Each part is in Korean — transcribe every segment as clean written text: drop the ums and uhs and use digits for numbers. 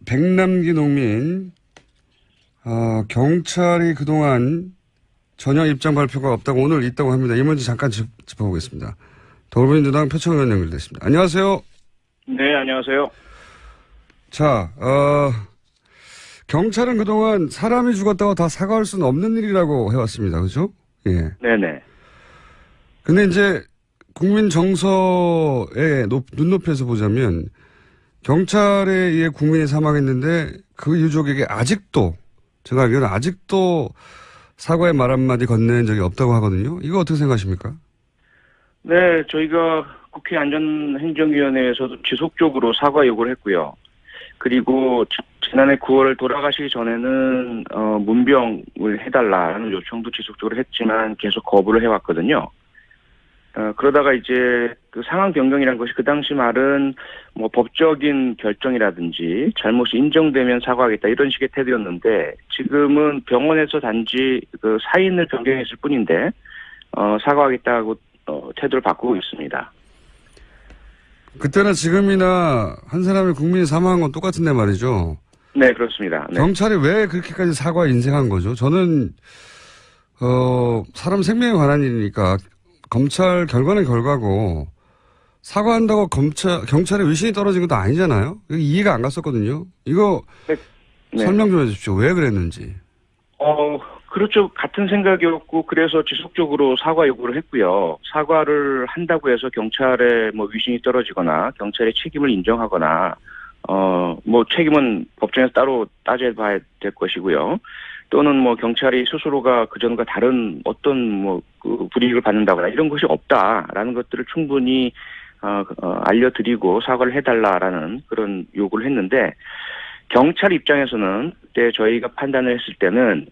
백남기 농민, 경찰이 그동안 전혀 입장 발표가 없다고 오늘 있다고 합니다. 이 문제 잠깐 짚어보겠습니다. 더불어민주당 표창 의원 연결됐습니다. 안녕하세요. 네, 안녕하세요. 자, 경찰은 그동안 사람이 죽었다고 다 사과할 수는 없는 일이라고 해왔습니다. 그죠? 예. 네네. 근데 이제 국민 정서의 눈높이에서 보자면 경찰에 의해 국민이 사망했는데 그 유족에게 아직도 제가 알기로는 아직도 사과의 말 한마디 건넨 적이 없다고 하거든요. 이거 어떻게 생각하십니까? 네, 저희가 국회 안전행정위원회에서도 지속적으로 사과 요구를 했고요. 그리고 지난해 9월 돌아가시기 전에는 문병을 해달라는 요청도 지속적으로 했지만 계속 거부를 해왔거든요. 그러다가 이제 그 상황 변경이라는 것이 그 당시 말은 뭐 법적인 결정이라든지 잘못이 인정되면 사과하겠다 이런 식의 태도였는데 지금은 병원에서 단지 그 사인을 변경했을 뿐인데 사과하겠다고 태도를 바꾸고 있습니다. 그때나 지금이나 한 사람의 국민이 사망한 건 똑같은데 말이죠. 네, 그렇습니다. 네. 경찰이 왜 그렇게까지 사과에 인색한 거죠? 저는 사람 생명에 관한 일이니까 검찰 결과는 결과고 사과한다고 경찰의 의신이 떨어진 것도 아니잖아요. 이해가 안 갔었거든요. 이거 네. 설명 좀 해주십시오. 왜 그랬는지. 그렇죠. 같은 생각이었고 그래서 지속적으로 사과 요구를 했고요. 사과를 한다고 해서 경찰의 뭐 위신이 떨어지거나 경찰의 책임을 인정하거나 뭐 책임은 법정에서 따로 따져봐야 될 것이고요. 또는 뭐 경찰이 스스로가 그전과 다른 어떤 그 불이익을 받는다거나 이런 것이 없다라는 것들을 충분히 알려드리고 사과를 해달라라는 그런 요구를 했는데 경찰 입장에서는 그때 저희가 판단을 했을 때는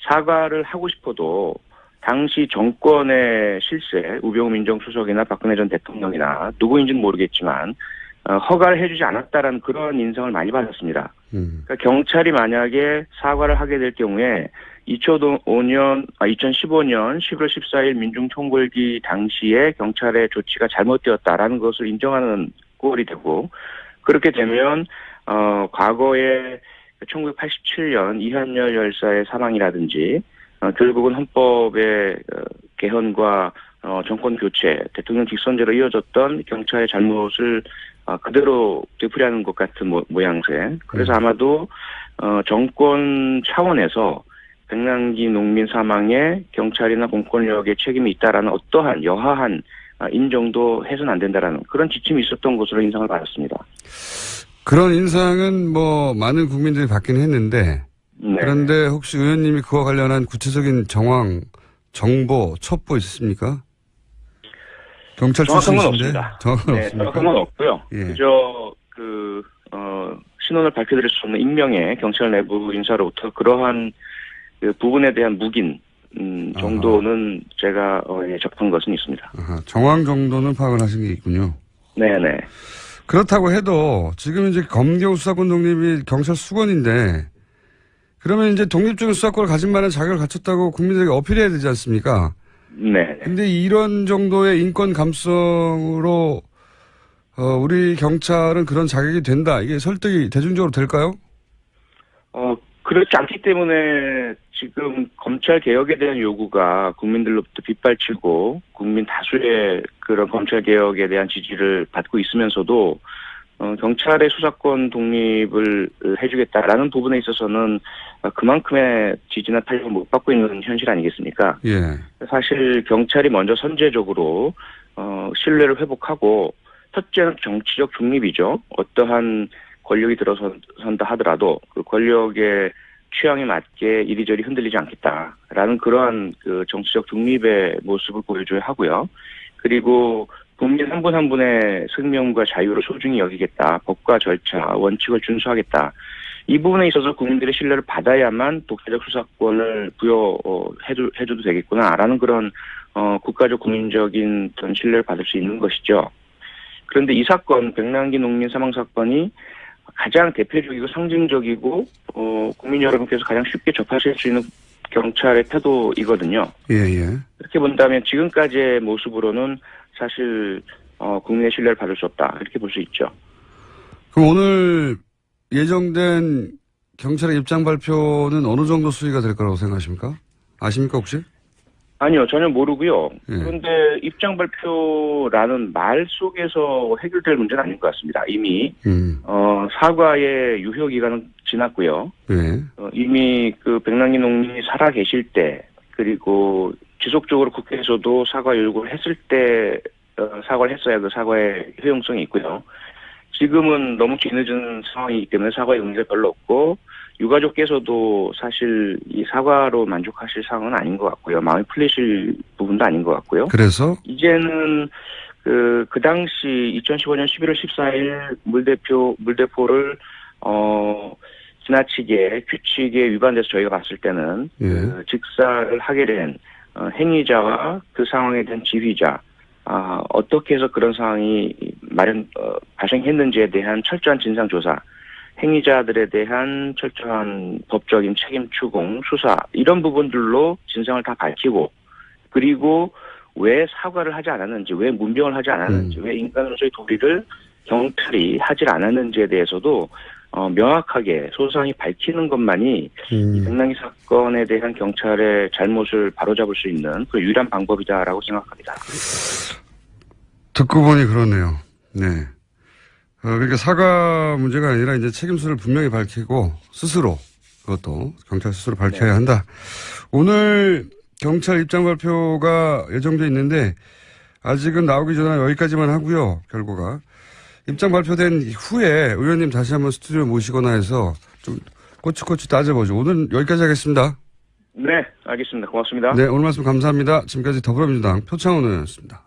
사과를 하고 싶어도 당시 정권의 실세, 우병우 민정수석이나 박근혜 전 대통령이나 누구인지는 모르겠지만 허가를 해주지 않았다라는 그런 인상을 많이 받았습니다. 그러니까 경찰이 만약에 사과를 하게 될 경우에 2015년 11월 14일 민중총궐기 당시에 경찰의 조치가 잘못되었다라는 것을 인정하는 꼴이 되고 그렇게 되면 과거에 1987년 이한열 열사의 사망이라든지 결국은 헌법의 개헌과 정권 교체, 대통령 직선제로 이어졌던 경찰의 잘못을 그대로 되풀이하는 것 같은 모양새. 그래서 아마도 정권 차원에서 백남기 농민 사망에 경찰이나 공권력의 책임이 있다라는 어떠한 여하한 인정도 해서는 안 된다라는 그런 지침이 있었던 것으로 인상을 받았습니다. 그런 인상은 뭐 많은 국민들이 받긴 했는데 네. 그런데 혹시 의원님이 그와 관련한 구체적인 정황, 정보, 첩보 있으십니까? 경찰 출신이신데 정확한 건 없습니다. 정확한 건 없고요. 예. 그저 신원을 밝혀드릴 수 없는 익명의 경찰 내부 인사로부터 그러한 그 부분에 대한 묵인 정도는 제가 접한 것은 있습니다. 정황 정도는 파악을 하신 게 있군요. 네네. 그렇다고 해도 지금 이제 검경 수사권 독립이 경찰 수권인데 그러면 이제 독립적인 수사권을 가진 만한 자격을 갖췄다고 국민들에게 어필해야 되지 않습니까? 네. 근데 이런 정도의 인권 감성으로 우리 경찰은 그런 자격이 된다. 이게 설득이 대중적으로 될까요? 그렇지 않기 때문에 지금 검찰 개혁에 대한 요구가 국민들로부터 빗발치고 국민 다수의 그런 검찰 개혁에 대한 지지를 받고 있으면서도 경찰의 수사권 독립을 해주겠다라는 부분에 있어서는 그만큼의 지지나 탄력을 못 받고 있는 현실 아니겠습니까? 예. 사실 경찰이 먼저 선제적으로 신뢰를 회복하고 첫째는 정치적 중립이죠. 어떠한 권력이 들어선다 하더라도 그 권력의 취향에 맞게 이리저리 흔들리지 않겠다라는 그러한 그 정치적 중립의 모습을 보여줘야 하고요. 그리고 국민 한 분 한 분의 생명과 자유를 소중히 여기겠다. 법과 절차, 원칙을 준수하겠다. 이 부분에 있어서 국민들의 신뢰를 받아야만 독자적 수사권을 부여해줘도 되겠구나라는 그런 국가적 국민적인 그런 신뢰를 받을 수 있는 것이죠. 그런데 이 사건, 백남기 농민 사망 사건이 가장 대표적이고 상징적이고 국민 여러분께서 가장 쉽게 접하실 수 있는 경찰의 태도이거든요. 예. 이렇게 본다면 지금까지의 모습으로는 사실 국민의 신뢰를 받을 수 없다 이렇게 볼 수 있죠. 그럼 오늘 예정된 경찰의 입장 발표는 어느 정도 수위가 될 거라고 생각하십니까? 아십니까 혹시? 아니요, 전혀 모르고요. 예. 그런데 입장 발표라는 말 속에서 해결될 문제는 아닌 것 같습니다. 이미 사과의 유효 기간은 지났고요. 예. 이미 그 백남기 농민이 살아 계실 때, 그리고 지속적으로 국회에서도 사과 요구를 했을 때 사과를 했어야 그 사과의 효용성이 있고요. 지금은 너무 뒤늦은 상황이기 때문에 사과의 의미가 별로 없고, 유가족께서도 사실 이 사과로 만족하실 상황은 아닌 것 같고요. 마음이 풀리실 부분도 아닌 것 같고요. 그래서 이제는 그 당시 2015년 11월 14일 물대포를 지나치게 규칙에 위반돼서 저희가 봤을 때는 예. 그 직사를 하게 된 행위자와 그 상황에 대한 지휘자, 어떻게 해서 그런 상황이 발생했는지에 대한 철저한 진상조사, 행위자들에 대한 철저한 법적인 책임 추궁, 수사, 이런 부분들로 진상을 다 밝히고, 그리고 왜 사과를 하지 않았는지, 왜 문병을 하지 않았는지, 왜 인간으로서의 도리를 경찰이 하질 않았는지에 대해서도 명확하게 소상히 밝히는 것만이 이 백남기 사건에 대한 경찰의 잘못을 바로잡을 수 있는 그 유일한 방법이다라고 생각합니다. 듣고 보니 그러네요. 네. 그러니까 사과 문제가 아니라 이제 책임수를 분명히 밝히고 스스로, 그것도 경찰 스스로 밝혀야 한다. 오늘 경찰 입장 발표가 예정돼 있는데 아직은 나오기 전에 여기까지만 하고요. 결과가 입장 발표된 후에 의원님 다시 한번 스튜디오에 모시거나 해서 좀 꼬치꼬치 따져보죠. 오늘 여기까지 하겠습니다. 네, 알겠습니다. 고맙습니다. 네, 오늘 말씀 감사합니다. 지금까지 더불어민주당 표창원 의원이었습니다.